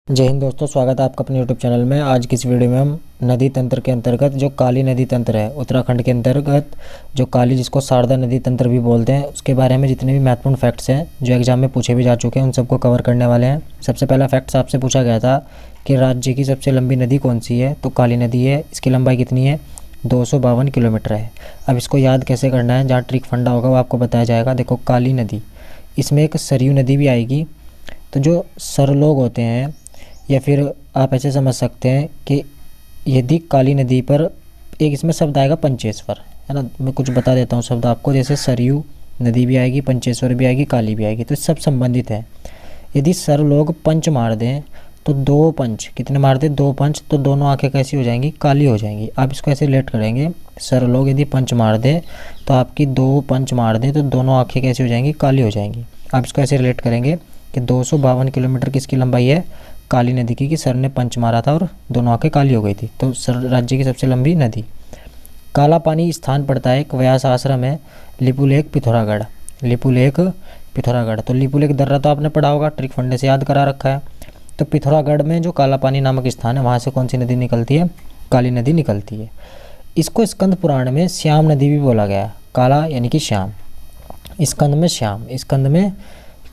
जय हिंद दोस्तों, स्वागत है आपका अपने यूट्यूब चैनल में। आज की इस वीडियो में हम नदी तंत्र के अंतर्गत जो काली नदी तंत्र है उत्तराखंड के अंतर्गत, जो काली जिसको शारदा नदी तंत्र भी बोलते हैं, उसके बारे में जितने भी महत्वपूर्ण फैक्ट्स हैं जो एग्जाम में पूछे भी जा चुके हैं उन सबको कवर करने वाले हैं। सबसे पहला फैक्ट्स आपसे पूछा गया था कि राज्य की सबसे लंबी नदी कौन सी है, तो काली नदी है। इसकी लंबाई कितनी है? 252 किलोमीटर है। अब इसको याद कैसे करना है, जहाँ ट्रिक फंडा होगा वो आपको बताया जाएगा। देखो, काली नदी, इसमें एक सरयू नदी भी आएगी। तो जो सर लोग होते हैं, या फिर आप ऐसे समझ सकते हैं कि यदि काली नदी पर एक इसमें शब्द आएगा पंचेश्वर, है ना। मैं कुछ बता देता हूँ शब्द आपको, जैसे सरयू नदी भी आएगी, पंचेश्वर भी आएगी, काली भी आएगी, तो सब संबंधित है। यदि सर लोग पंच मार दें तो दो पंच, कितने मार दें? 2 पंच, तो दोनों आंखें कैसी हो जाएंगी? काली हो जाएंगी। आप इसको ऐसे रिलेट करेंगे, सर लोग यदि पंच मार दें तो आपकी 2 पंच मार दें तो दोनों आंखें कैसी हो जाएंगी? काली हो जाएंगी। आप इसको ऐसे रिलेट करेंगे कि 252 किलोमीटर किसकी लंबाई है? काली नदी की, कि सर ने पंच मारा था और दोनों आंखें काली हो गई थी। तो सर राज्य की सबसे लंबी नदी। काला पानी स्थान पड़ता है, एक व्यास आश्रम है, लिपुलेख पिथौरागढ़। लिपुलेख पिथौरागढ़, तो लिपुलेख दर्रा तो आपने पढ़ा होगा, ट्रिक फंडे से याद करा रखा है। तो पिथौरागढ़ में जो काला पानी नामक स्थान है, वहाँ से कौन सी नदी निकलती है? काली नदी निकलती है। इसको स्कंद पुराण में श्याम नदी भी बोला गया। काला यानी कि श्याम, स्कंद में श्याम, स्कंद में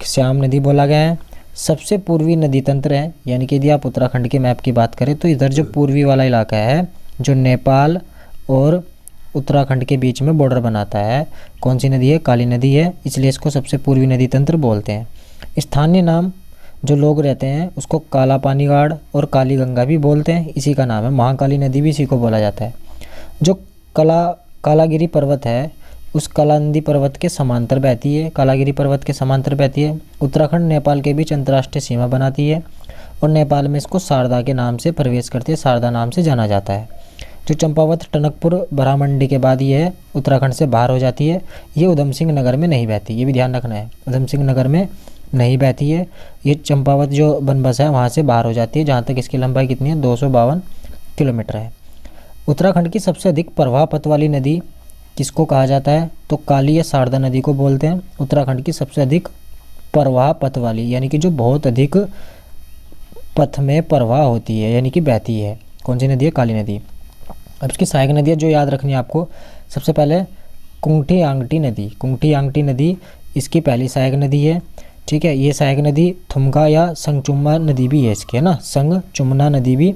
श्याम नदी बोला गया है। सबसे पूर्वी नदी तंत्र है, यानी कि यदि आप उत्तराखंड के मैप की बात करें तो इधर जो पूर्वी वाला इलाका है, जो नेपाल और उत्तराखंड के बीच में बॉर्डर बनाता है, कौन सी नदी है? काली नदी है, इसलिए इसको सबसे पूर्वी नदी तंत्र बोलते हैं। स्थानीय नाम जो लोग रहते हैं उसको काला पानी गाड़ और काली गंगा भी बोलते हैं, इसी का नाम है। महाकाली नदी भी इसी को बोला जाता है। जो कालागिरी पर्वत है, उस कालानदी पर्वत के समांतर बहती है, कालागिरी पर्वत के समांतर बहती है। उत्तराखंड नेपाल के बीच अंतर्राष्ट्रीय सीमा बनाती है और नेपाल में इसको शारदा के नाम से प्रवेश करती है, शारदा नाम से जाना जाता है। जो चंपावत टनकपुर बरामंडी के बाद ये है उत्तराखंड से बाहर हो जाती है। ये उधम सिंह नगर में नहीं बहती, ये भी ध्यान रखना है, उधम सिंह नगर में नहीं बहती है। ये चंपावत जो बनबस है वहाँ से बाहर हो जाती है, जहाँ तक इसकी लंबाई कितनी है? 252 किलोमीटर है। उत्तराखंड की सबसे अधिक प्रवाह पथ वाली नदी किसको कहा जाता है? तो काली या शारदा नदी को बोलते हैं। उत्तराखंड की सबसे अधिक प्रवाह पथ वाली, यानी कि जो बहुत अधिक पथ में प्रवाह होती है, यानी कि बहती है, कौन सी नदी है? काली नदी। अब इसकी सहायक नदियाँ जो याद रखनी है आपको, सबसे पहले कुंगठी आंगटी नदी। कुंगठी आंगटी नदी इसकी पहली सहायक नदी है, ठीक है। ये सहायक नदी थुमका या संगचुम्मा नदी भी है इसकी, है ना, संगचुम्ना नदी भी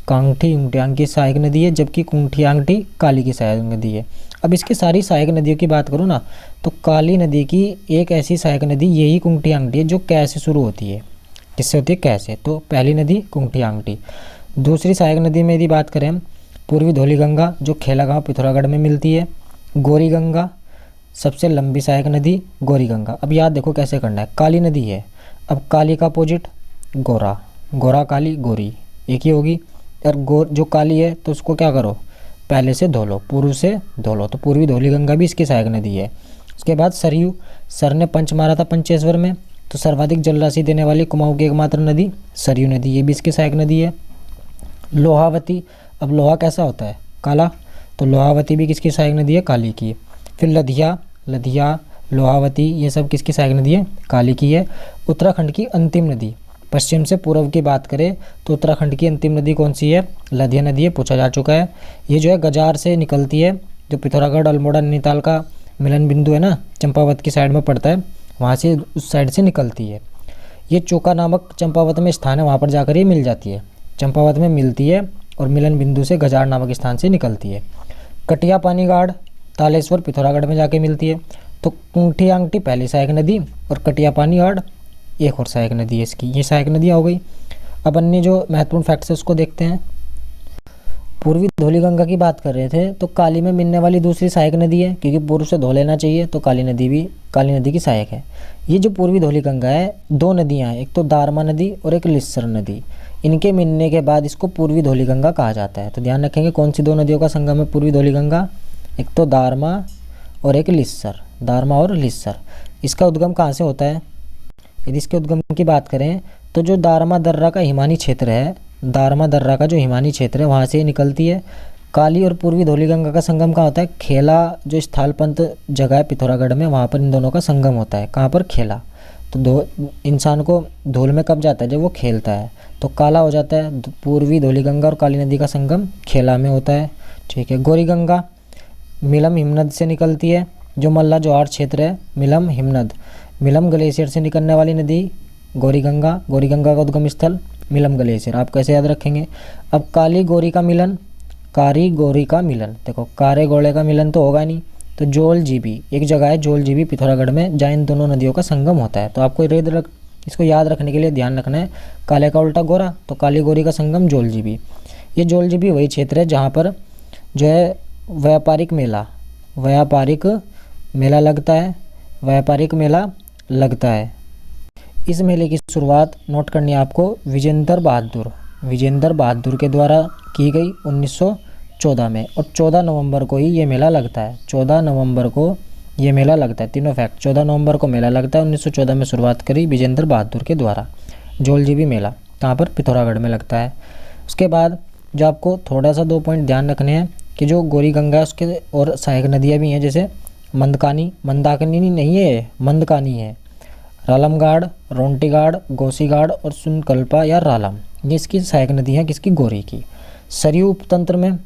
कांगठी उंगटियांग की सहायक नदी है, जबकि कुंगठी आंगटी काली की सहायक नदी है। अब इसकी सारी सहायक नदियों की बात करूँ ना, तो काली नदी की एक ऐसी सहायक नदी यही कुंगठी आंगटी है जो कै से शुरू होती है। किससे होती है? कै से। तो पहली नदी कुंगठी आंगटी। दूसरी सहायक नदी में यदि बात करें, पूर्वी धौली गंगा जो खेलागांव पिथौरागढ़ में मिलती है। गौरी गंगा, सबसे लंबी सहायक नदी गौरी गंगा। अब याद देखो कैसे करना है, काली नदी है, अब काली का अपोजिट गोरा, गोरा काली, गोरी एक ही होगी। और जो काली है तो उसको क्या करो? पहले से धो लो, पूर्व से धो लो। तो पूर्वी धौली गंगा भी इसकी सहायक नदी है। उसके बाद सरयू, सर ने पंच मारा था पंचेश्वर में, तो सर्वाधिक जलराशि देने वाली कुमाऊं की एकमात्र नदी सरयू नदी, ये भी इसकी सहायक नदी है। लोहावती, अब लोहा कैसा होता है? काला, तो लोहावती भी किसकी सहायक नदी है? काली की। फिर लधिया, लधिया लोहावती, ये सब किसकी सहायक नदी है? काली की है। उत्तराखंड की अंतिम नदी, पश्चिम से पूर्व की बात करें तो उत्तराखंड की अंतिम नदी कौन सी है? लधिया नदी है, पूछा जा चुका है। ये जो है गजार से निकलती है, जो पिथौरागढ़ अल्मोड़ा नैनीताल का मिलन बिंदु है ना, चंपावत की साइड में पड़ता है, वहाँ से उस साइड से निकलती है। ये चोका नामक चंपावत में स्थान है, वहाँ पर जाकर ये मिल जाती है, चंपावत में मिलती है और मिलन बिंदु से गजार नामक स्थान से निकलती है। कटिया पानी गाड़ तालेश्वर पिथौरागढ़ में जाके मिलती है। तो कुंगठी आंगटी पहली सहायक नदी और कटिया पानी गाड़ एक और सहायक नदी है इसकी, ये सहायक नदियाँ हो गई। अब अन्य जो महत्वपूर्ण फैक्ट्स है उसको देखते हैं। पूर्वी धौली गंगा की बात कर रहे थे, तो काली में मिलने वाली दूसरी सहायक नदी है, क्योंकि पूर्व से धो लेना चाहिए, तो काली नदी भी काली नदी की सहायक है। ये जो पूर्वी धौली गंगा है, 2 नदियाँ हैं, एक तो दारमा नदी और एक लिस्सर नदी। इनके मिलने के बाद इसको पूर्वी धौली गंगा कहा जाता है। तो ध्यान रखेंगे कौन सी 2 नदियों का संगम है पूर्वी धौली गंगा? एक तो दारमा और एक लिस्सर, दारमा और लिस्सर। इसका उद्गम कहाँ से होता है? यदि इसके उद्गम की बात करें तो जो दारमा दर्रा का हिमानी क्षेत्र है, दारमा दर्रा का जो हिमानी क्षेत्र है वहाँ से निकलती है। काली और पूर्वी धौली गंगा का संगम कहाँ होता है? खेला, जो स्थलपंथ जगह है पिथौरागढ़ में, वहाँ पर इन दोनों का संगम होता है। कहाँ पर? खेला। तो इंसान को धूल में कब जाता है, जब वो खेलता है तो काला हो जाता है। पूर्वी धौलीगंगा और काली नदी का संगम खेला में होता है। ठीक है। गौरी गंगा मिलम हिमनद से निकलती है, जो मल्ला जोहार क्षेत्र है मिलम हिमनद, मिलम ग्लेशियर से निकलने वाली नदी गौरी गंगा। गौरी गंगा का उद्गम स्थल मिलम ग्लेशियर। आप कैसे याद रखेंगे। अब काली गौरी का मिलन, कारी गौरी का मिलन, देखो कारे गौड़े का मिलन तो होगा नहीं, तो जोल जीबी एक जगह है जोल जीबी पिथौरागढ़ में, जहाँ इन दोनों नदियों का संगम होता है। तो आपको इसको याद रखने के लिए ध्यान रखना है, काले का उल्टा गोरा, तो काली गौरी का संगम जोल जीबी। ये जोल जीबी वही क्षेत्र है जहाँ पर जो है व्यापारिक मेला लगता है, व्यापारिक मेला लगता है। इस मेले की शुरुआत नोट करनी है आपको विजेंद्र बहादुर के द्वारा की गई 1914 में, और 14 नवंबर को ही ये मेला लगता है। 14 नवंबर को ये मेला लगता है। तीनों फैक्ट, 14 नवंबर को मेला लगता है। 1914 में शुरुआत करी विजेंद्र बहादुर के द्वारा। जोलजीबी मेला कहाँ पर, पिथौरागढ़ में लगता है। उसके बाद जो आपको थोड़ा सा 2 पॉइंट ध्यान रखने हैं कि जो गौरी गंगा है उसके और सहायक नदियाँ भी हैं, जैसे मंदाकिनी नहीं है, मंदकानी है, रालमगाड़, रोंटीगाड़, गोसीगाड़ और सुनकल्पा या रालम, ये इसकी सहायक नदी है किसकी, गौरी की। सरयू उपतंत्र में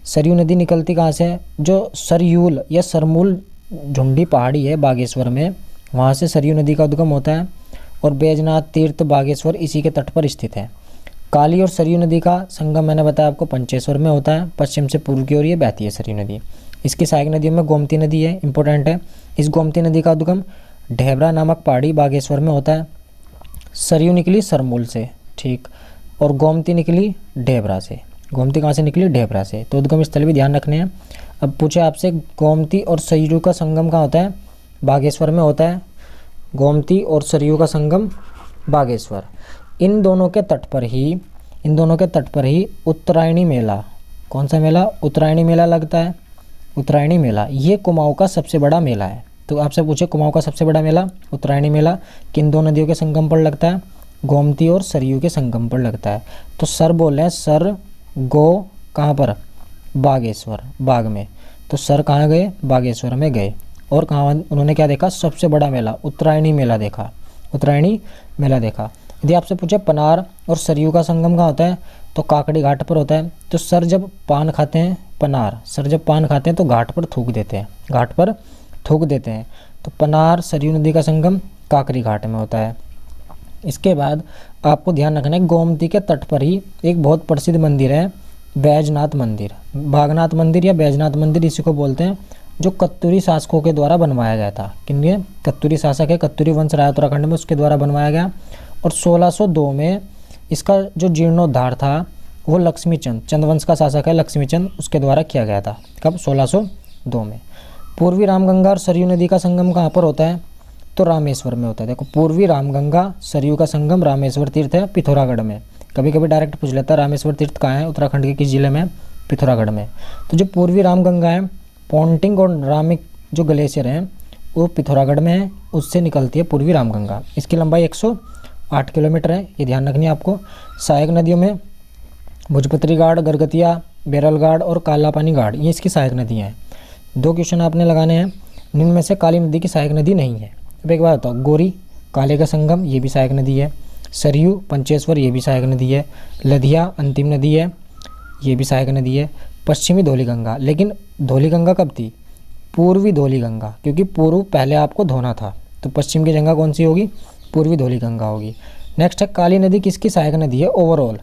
सरयू नदी निकलती कहाँ से है, जो सरयूल या सरमूल झुंडी पहाड़ी है बागेश्वर में, वहाँ से सरयू नदी का उद्गम होता है। और बैजनाथ तीर्थ बागेश्वर इसी के तट पर स्थित है। काली और सरयू नदी का संगम मैंने बताया आपको पंचेश्वर में होता है, पश्चिम से पूर्व की ओर ये बहती है सरयू नदी। इसकी सहायक नदियों में गोमती नदी है, इंपॉर्टेंट है। इस गोमती नदी का उद्गम ढेबरा नामक पहाड़ी बागेश्वर में होता है। सरयू निकली सरमूल से, ठीक, और गोमती निकली ढेबरा से। गोमती कहाँ से निकली, ढेबरा से। तो उद्गम स्थल भी ध्यान रखने हैं। अब पूछे आपसे गोमती और सरयू का संगम कहाँ होता है, बागेश्वर में होता है। गोमती और सरयू का संगम बागेश्वर। इन दोनों के तट पर ही उत्तरायणी मेला, कौन सा मेला, उत्तरायणी मेला लगता है। उत्तरायणी मेला ये कुमाऊं का सबसे बड़ा मेला है। तो आपसे पूछे कुमाऊं का सबसे बड़ा मेला उत्तरायणी मेला किन दो नदियों के संगम पर लगता है, गोमती और सरयू के संगम पर लगता है। तो सर बोल रहे हैं, सर गो कहाँ पर, बागेश्वर, बाग में। तो सर कहाँ गए, बागेश्वर में गए। और कहाँ उन्होंने क्या देखा, सबसे बड़ा मेला उत्तरायणी मेला देखा, उत्तरायणी मेला देखा। यदि आपसे पूछे पनार और सरयू का संगम कहाँ होता है, तो काकड़ी घाट पर होता है। तो सर जब पान खाते हैं, सर जब पान खाते हैं तो घाट पर थूक देते हैं। तो पनार सरयू नदी का संगम काकड़ी घाट में होता है। इसके बाद आपको ध्यान रखना है, गोमती के तट पर ही एक बहुत प्रसिद्ध मंदिर है, बैजनाथ मंदिर, भागनाथ मंदिर या बैजनाथ मंदिर इसी को बोलते हैं, जो कत्तूरी शासकों के द्वारा बनवाया गया था। किनके, कत्तूरी शासक है, कत्तूरी वंश रहा उत्तराखंड में, उसके द्वारा बनवाया गया। और 1602 में इसका जो जीर्णोद्धार था वो लक्ष्मीचंद, चंद्रवंश का शासक है लक्ष्मीचंद, उसके द्वारा किया गया था। कब, 1602 में। पूर्वी रामगंगा और सरयू नदी का संगम कहाँ पर होता है, तो रामेश्वर में होता है। देखो, पूर्वी रामगंगा सरयू का संगम रामेश्वर तीर्थ है पिथौरागढ़ में। कभी कभी डायरेक्ट पूछ लेता है रामेश्वर तीर्थ कहाँ है, उत्तराखंड के किस जिले में, पिथौरागढ़ में। तो जो पूर्वी रामगंगा है, पोंटिंग और रामिक जो ग्लेशियर हैं वो पिथौरागढ़ में है, उससे निकलती है पूर्वी रामगंगा। इसकी लंबाई 108 किलोमीटर है, ये ध्यान रखनी है आपको। सहायक नदियों में भुजपत्री घाट, गरगतिया, बेरलघाट और कालापानी घाट, ये इसकी सहायक नदियाँ हैं। 2 क्वेश्चन आपने लगाने हैं, इनमें से काली नदी की सहायक नदी नहीं है। अब एक बात बताओ, गोरी काले का संगम ये भी सहायक नदी है, सरयू पंचेश्वर ये भी सहायक नदी है, लधिया अंतिम नदी है ये भी सहायक नदी है, पश्चिमी धौलीगंगा। लेकिन धौलीगंगा कब थी, पूर्वी धौलीगंगा, क्योंकि पूर्व पहले आपको धोना था, तो पश्चिम की जगह कौन सी होगी, पूर्वी धौलीगंगा होगी। नेक्स्ट है, काली नदी किसकी सहायक नदी है ओवरऑल,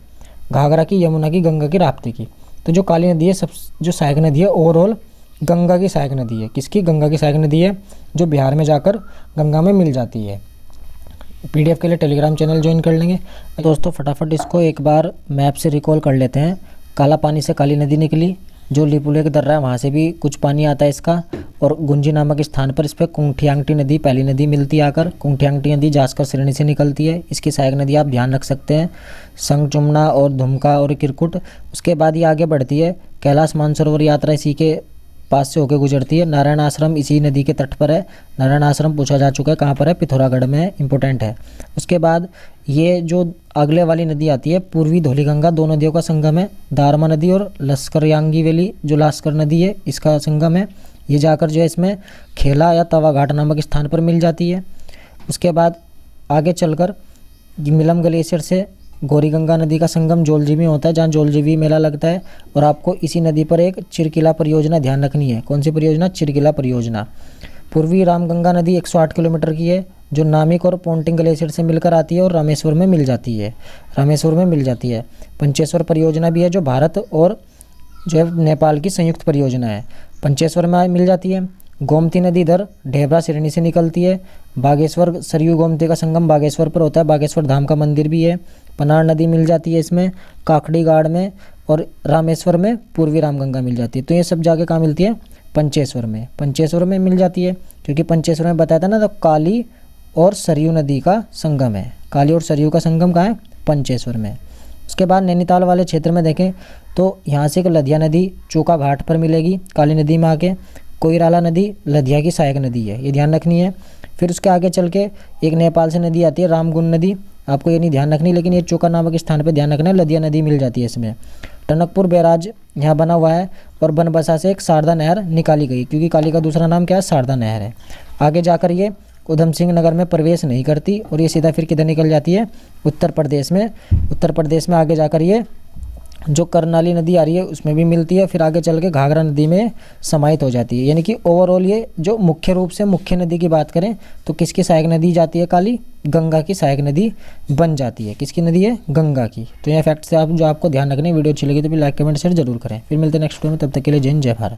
घाघरा की, यमुना की, गंगा की, राप्ती की। तो जो काली नदी है सब जो सहायक नदी है ओवरऑल गंगा की सहायक नदी है। किसकी, गंगा की सहायक नदी है, जो बिहार में जाकर गंगा में मिल जाती है। पीडीएफ के लिए टेलीग्राम चैनल ज्वाइन कर लेंगे। दोस्तों फटाफट इसको एक बार मैप से रिकॉल कर लेते हैं। काला पानी से काली नदी निकली, जो लिपुले के दर्रा है वहाँ से भी कुछ पानी आता है इसका, और गुंजी नामक स्थान पर इस पर कुंठियांगटी नदी पहली नदी मिलती है आकर। कुंठियांगटी नदी जास्कर श्रेणी से निकलती है, इसकी सहायक नदी आप ध्यान रख सकते हैं, संगचुमना और धुमका और किरकुट। उसके बाद ये आगे बढ़ती है, कैलाश मानसरोवर यात्रा इसी के पास से होकर गुजरती है। नारायण आश्रम इसी नदी के तट पर है, नारायण आश्रम पूछा जा चुका है कहाँ पर है, पिथौरागढ़ में, इंपॉर्टेंट है। उसके बाद ये जो अगले वाली नदी आती है पूर्वी धौलीगंगा, 2 नदियों का संगम है, दारमा नदी और लश्करयांगी वैली जो लास्कर नदी है इसका संगम है। ये जाकर जो है इसमें खेला या तवा घाट नामक स्थान पर मिल जाती है। उसके बाद आगे चलकर मिलम ग्लेशियर से गौरीगंगा नदी का संगम जोलजीबी में होता है, जहाँ जोलजीबी मेला लगता है। और आपको इसी नदी पर एक चिरकिला परियोजना ध्यान रखनी है। कौन सी परियोजना? चिरकिला परियोजना। पूर्वी रामगंगा नदी 108 किलोमीटर की है, जो नामिक और पोंटिंग ग्लेशियर से मिलकर आती है और रामेश्वर में मिल जाती है। रामेश्वर में मिल जाती है। पंचेश्वर परियोजना भी है, जो भारत और जो है नेपाल की संयुक्त परियोजना है, पंचेश्वर में मिल जाती है। गोमती नदी इधर ढेबरा श्रेणी से निकलती है। बागेश्वर सरयू गोमती का संगम बागेश्वर पर होता है, बागेश्वर धाम का मंदिर भी है। पनार नदी मिल जाती है इसमें काकड़ी गाड़ में, और रामेश्वर में पूर्वी रामगंगा मिल जाती है। तो ये सब जाके कहाँ मिलती है? पंचेश्वर में। पंचेश्वर में मिल जाती है, क्योंकि पंचेश्वर में बताया था ना, तो काली और सरयू नदी का संगम है। काली और सरयू का संगम कहाँ है? पंचेश्वर में। उसके बाद नैनीताल वाले क्षेत्र में देखें तो यहाँ से एक लधिया नदी चोका घाट पर मिलेगी काली नदी में आके। कोइराला नदी लधिया की सहायक नदी है, ये ध्यान रखनी है। फिर उसके आगे चल के एक नेपाल से नदी आती है रामगुन नदी, आपको ये नहीं ध्यान रखनी, लेकिन ये चोका नामक स्थान पे ध्यान रखना है, लधिया नदी मिल जाती है इसमें। टनकपुर बैराज यहाँ बना हुआ है, और बनबसा से एक शारदा नहर निकाली गई, क्योंकि काली का दूसरा नाम क्या है? शारदा नहर है। आगे जाकर ये उधम सिंह नगर में प्रवेश नहीं करती, और ये सीधा फिर किधर निकल जाती है? उत्तर प्रदेश में। उत्तर प्रदेश में आगे जाकर ये जो करनाली नदी आ रही है उसमें भी मिलती है, फिर आगे चल के घाघरा नदी में समाहित हो जाती है। यानी कि ओवरऑल ये जो मुख्य रूप से मुख्य नदी की बात करें तो किसकी सहायक नदी जाती है? काली गंगा की सहायक नदी बन जाती है। किसकी नदी है? गंगा की। तो ये फैक्ट से आप जो आपको ध्यान रखने, वीडियो अच्छी लगी तो भी लाइक कमेंट शेयर जरूर करें। फिर मिलते हैं नेक्स्ट वीडियो में, तब तक के लिए जय हिंद जय भारत।